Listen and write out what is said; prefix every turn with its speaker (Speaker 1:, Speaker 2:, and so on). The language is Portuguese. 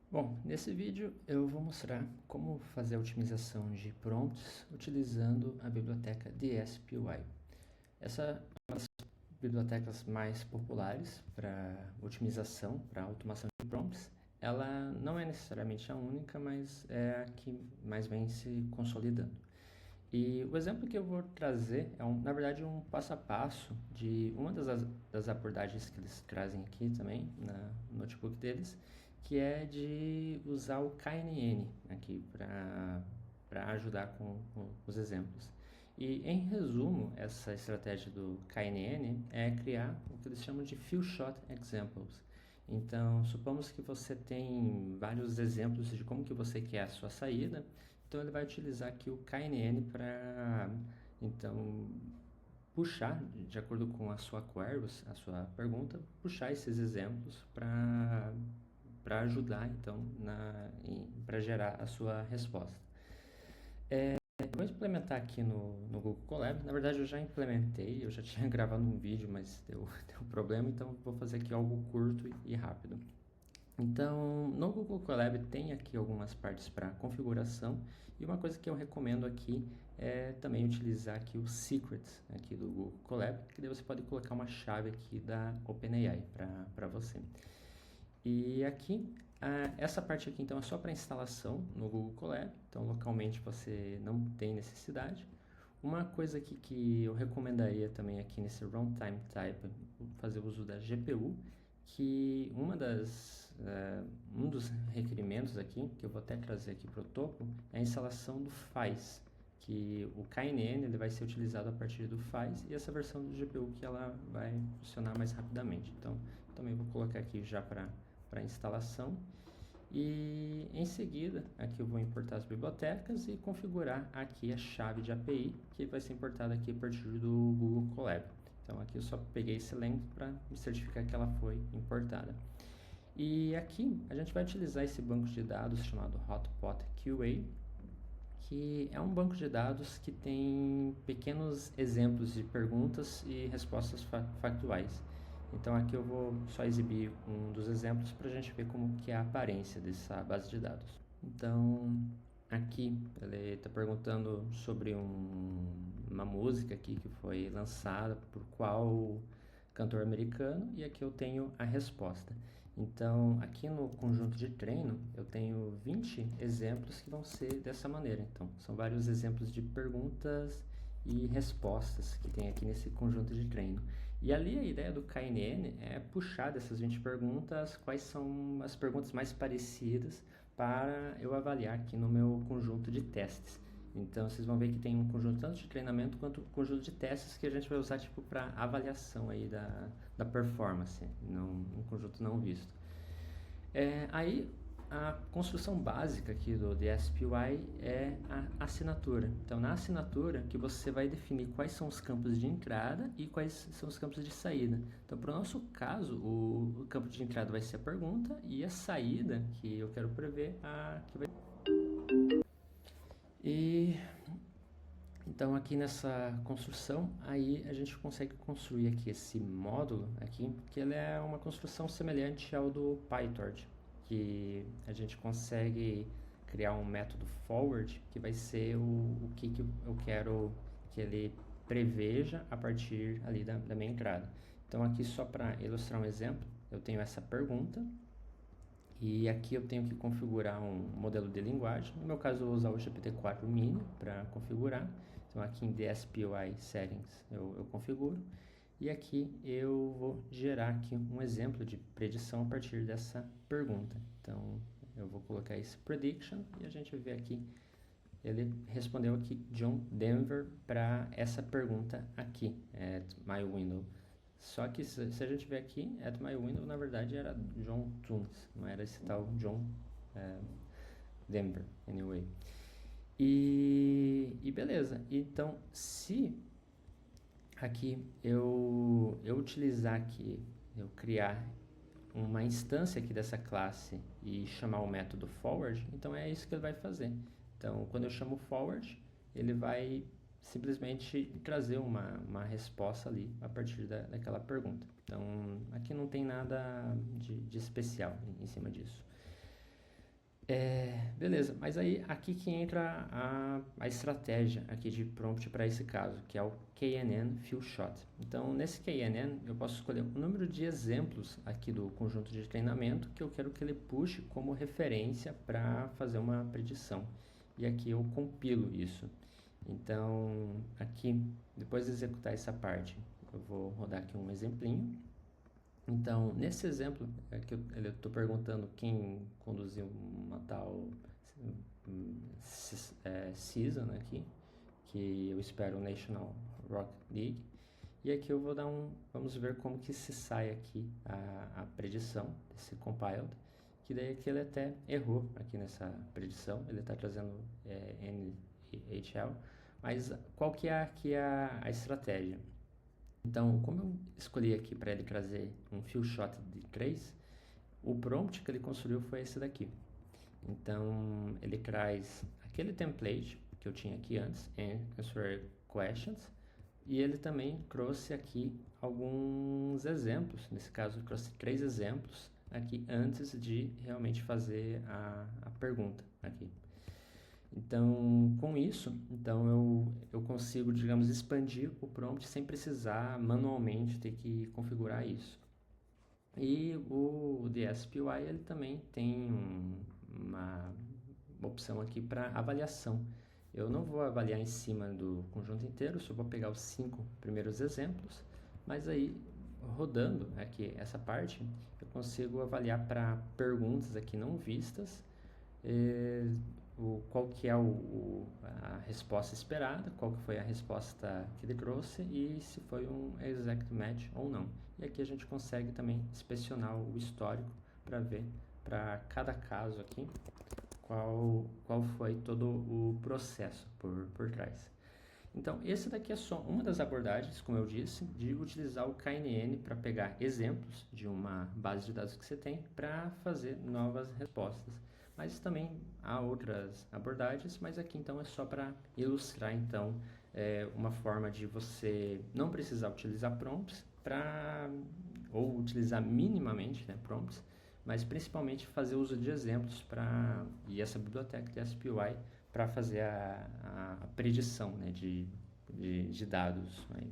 Speaker 1: Bom, nesse vídeo eu vou mostrar como fazer a otimização de prompts utilizando a biblioteca DSPY. Essa é uma das bibliotecas mais populares para otimização, para automação de prompts. Ela não é necessariamente a única, mas é a que mais vem se consolidando. E o exemplo que eu vou trazer é, na verdade, um passo a passo de uma das abordagens que eles trazem aqui também, no notebook deles, que é de usar o KNN aqui para ajudar com os exemplos. E, em resumo, essa estratégia do KNN é criar o que eles chamam de Few Shot Examples. Então, supomos que você tem vários exemplos de como que você quer a sua saída, então ele vai utilizar aqui o KNN para então puxar, de acordo com a sua query, a sua pergunta, puxar esses exemplos para ajudar então para gerar a sua resposta. Eu vou implementar aqui no Google Colab. Na verdade, eu já implementei, eu já tinha gravado um vídeo, mas deu problema, então vou fazer aqui algo curto e rápido. Então, no Google Colab tem aqui algumas partes para configuração e uma coisa que eu recomendo aqui é também utilizar aqui o Secrets aqui do Google Colab, que daí você pode colocar uma chave aqui da OpenAI para você. E aqui, essa parte aqui então é só para instalação no Google Colab, então localmente você não tem necessidade. Uma coisa aqui que eu recomendaria também aqui nesse Runtime Type, fazer uso da GPU, que um dos requerimentos aqui, que eu vou até trazer aqui para o topo, é a instalação do FAIS, que o KNN ele vai ser utilizado a partir do FAIS e essa versão do GPU que ela vai funcionar mais rapidamente. Então, também vou colocar aqui já para instalação. E em seguida, aqui eu vou importar as bibliotecas e configurar aqui a chave de API, que vai ser importada aqui a partir do Google Colab. Então aqui eu só peguei esse link para me certificar que ela foi importada. E aqui a gente vai utilizar esse banco de dados chamado Hotpot QA, que é um banco de dados que tem pequenos exemplos de perguntas e respostas factuais. Então aqui eu vou só exibir um dos exemplos para a gente ver como que é a aparência dessa base de dados. Então aqui ele está perguntando sobre uma música aqui que foi lançada por qual cantor americano e aqui eu tenho a resposta. Então, aqui no conjunto de treino, eu tenho 20 exemplos que vão ser dessa maneira. Então, são vários exemplos de perguntas e respostas que tem aqui nesse conjunto de treino. E ali a ideia do KNN é puxar dessas 20 perguntas quais são as perguntas mais parecidas para eu avaliar aqui no meu conjunto de testes. Então, vocês vão ver que tem um conjunto tanto de treinamento quanto um conjunto de testes que a gente vai usar tipo para avaliação aí da performance, um conjunto não visto. Aí, a construção básica aqui do DSPY é a assinatura. Então, na assinatura que você vai definir quais são os campos de entrada e quais são os campos de saída. Então, para o nosso caso, o campo de entrada vai ser a pergunta e a saída que eu quero prever que vai. E então aqui nessa construção, aí a gente consegue construir aqui esse módulo aqui, que ele é uma construção semelhante ao do PyTorch, que a gente consegue criar um método forward que vai ser o que eu quero que ele preveja a partir ali da minha entrada. Então aqui só para ilustrar um exemplo, eu tenho essa pergunta e aqui eu tenho que configurar um modelo de linguagem. No meu caso eu vou usar o GPT-4 Mini para configurar. Então aqui em DSPY Settings eu configuro. E aqui eu vou gerar aqui um exemplo de predição a partir dessa pergunta. Então eu vou colocar esse prediction e a gente vê aqui, ele respondeu aqui John Denver para essa pergunta aqui, at my window. Só que se a gente ver aqui, at my window, na verdade era John Tunes, não era esse tal John Denver, anyway. E beleza, então se aqui eu utilizar aqui, eu criar uma instância aqui dessa classe e chamar o método forward, então é isso que ele vai fazer. Então, quando eu chamo forward, ele vai simplesmente trazer uma resposta ali a partir daquela pergunta. Então, aqui não tem nada de especial em cima disso. Beleza, mas aí aqui que entra a estratégia aqui de prompt para esse caso, que é o KNN Few Shot. Então, nesse KNN, eu posso escolher o número de exemplos aqui do conjunto de treinamento que eu quero que ele puxe como referência para fazer uma predição. E aqui eu compilo isso. Então, aqui, depois de executar essa parte, eu vou rodar aqui um exemplinho. Então, nesse exemplo, é que eu estou perguntando quem conduziu uma tal season aqui, que eu espero o National Rock League. E aqui eu vou dar vamos ver como que se sai aqui a predição desse compiled, que daí aqui ele até errou aqui nessa predição, ele está trazendo NHL, mas qual que é aqui a estratégia? Então, como eu escolhi aqui para ele trazer um few shot de 3, o prompt que ele construiu foi esse daqui. Então, ele traz aquele template que eu tinha aqui antes, Answer Questions, e ele também trouxe aqui alguns exemplos, nesse caso trouxe 3 exemplos aqui antes de realmente fazer a pergunta aqui. Então, com isso, eu consigo, digamos, expandir o prompt sem precisar manualmente ter que configurar isso. E o DSPY ele também tem uma opção aqui para avaliação. Eu não vou avaliar em cima do conjunto inteiro, só vou pegar os 5 primeiros exemplos, mas aí rodando aqui essa parte, eu consigo avaliar para perguntas aqui não vistas, qual que é a resposta esperada, qual que foi a resposta que ele trouxe e se foi um exact match ou não. E aqui a gente consegue também inspecionar o histórico para ver para cada caso aqui qual foi todo o processo por trás. Então, esse daqui é só uma das abordagens, como eu disse, de utilizar o KNN para pegar exemplos de uma base de dados que você tem para fazer novas respostas. Mas também há outras abordagens, mas aqui então é só para ilustrar então uma forma de você não precisar utilizar prompts ou utilizar minimamente, né, prompts, mas principalmente fazer uso de exemplos e essa biblioteca de SPY para fazer a predição, né, de dados. Né.